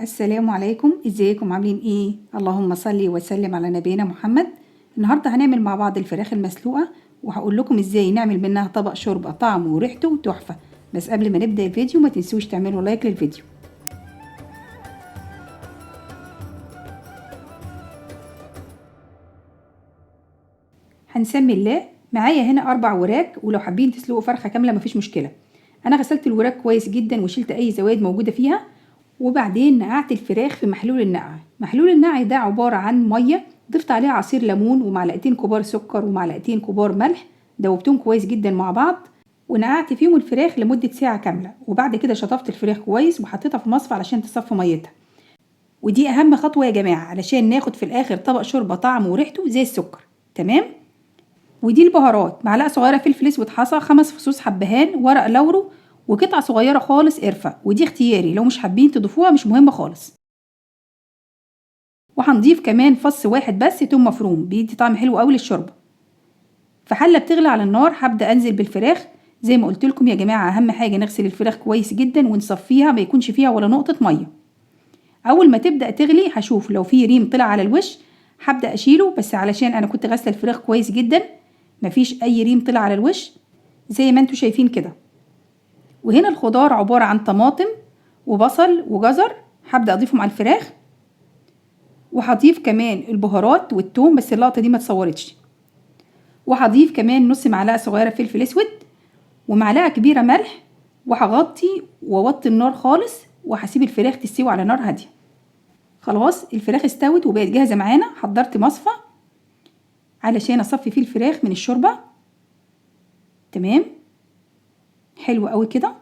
السلام عليكم، ازيكم عاملين ايه؟ اللهم صل وسلم على نبينا محمد. النهارده هنعمل مع بعض الفراخ المسلوقه، وهقول لكم ازاي نعمل منها طبق شوربه طعمه وريحته تحفه. بس قبل ما نبدا الفيديو ما تنسوش تعملوا لايك للفيديو. هنسمي الله. معايا هنا 4 وراك، ولو حابين تسلقوا فرخه كامله مفيش مشكله. انا غسلت الوراك كويس جدا وشلت اي زوائد موجوده فيها، وبعدين نقعت الفراخ في محلول النقع. محلول النقع ده عبارة عن مية ضفت عليها عصير ليمون ومعلقتين كبار سكر ومعلقتين كبار ملح، دوبتهم كويس جدا مع بعض ونقعت فيهم الفراخ لمدة ساعة كاملة. وبعد كده شطفت الفراخ كويس وحطيتها في مصفى علشان تصفي ميتها. ودي أهم خطوة يا جماعة علشان ناخد في الآخر طبق شوربة طعمه وريحته زي السكر. تمام؟ ودي البهارات: معلقة صغيرة فلفل اسود حصى، 5 فصوص حبهان، ورق لورو، وقطعة صغيرة خالص قرفة، ودي اختياري، لو مش حابين تضيفوها مش مهمة خالص. وهنضيف كمان فص واحد بس توم مفروم، بيدي طعم حلو قوي للشوربه. في حله بتغلي على النار هبدا انزل بالفراخ. زي ما قلت لكم يا جماعه، اهم حاجه نغسل الفراخ كويس جدا ونصفيها ما يكونش فيها ولا نقطه ميه. اول ما تبدا تغلي هشوف لو في ريم طلع على الوش هبدا اشيله، بس علشان انا كنت غاسله الفراخ كويس جدا مفيش اي ريم طلع على الوش زي ما انتم شايفين كده. وهنا الخضار عباره عن طماطم وبصل وجزر، هبدا اضيفهم على الفراخ. وهضيف كمان البهارات والثوم، بس اللقطه دي ما اتصورتش. وهضيف كمان نص معلقه صغيره فلفل اسود ومعلقه كبيره ملح، وهغطي واوطي النار خالص وهسيب الفراخ تستوي على نار هاديه. خلاص الفراخ استوت وبقت جاهزه معانا. حضرت مصفى علشان اصفي فيه الفراخ من الشوربه. تمام، حلو قوي كده.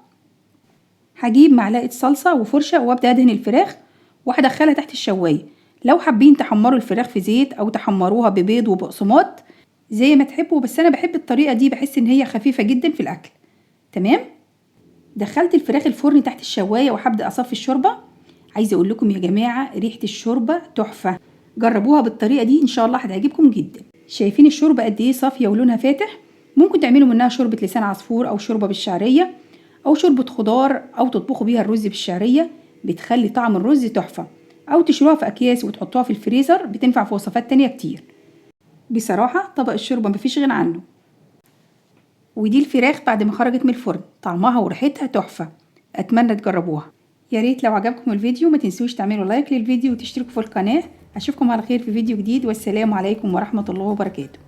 هجيب معلقه صلصه وفرشه وابدا ادهن الفراخ وهدخلها تحت الشوايه. لو حابين تحمروا الفراخ في زيت او تحمروها ببيض وبقسماط زي ما تحبوا، بس انا بحب الطريقه دي، بحس ان هي خفيفه جدا في الاكل. تمام، دخلت الفراخ الفرن تحت الشوايه وهبدا اصفي الشوربه. عايزه اقول لكم يا جماعه ريحه الشوربه تحفه، جربوها بالطريقه دي ان شاء الله هتعجبكم جدا. شايفين الشوربه قد ايه صافيه ولونها فاتح؟ ممكن تعملوا منها شوربه لسان عصفور او شوربه بالشعريه او شوربه خضار، او تطبخوا بيها الرز بالشعريه، بتخلي طعم الرز تحفه. او تشيلوها في اكياس وتحطوها في الفريزر، بتنفع في وصفات تانية كتير. بصراحة طبق الشوربة مفيش غنى عنه. ودي الفراخ بعد ما خرجت من الفرن، طعمها وريحتها تحفة. أتمنى تجربوها. يا ريت لو عجبكم الفيديو ما تنسوش تعملوا لايك للفيديو وتشتركوا في القناة. أشوفكم على خير في فيديو جديد، والسلام عليكم ورحمة الله وبركاته.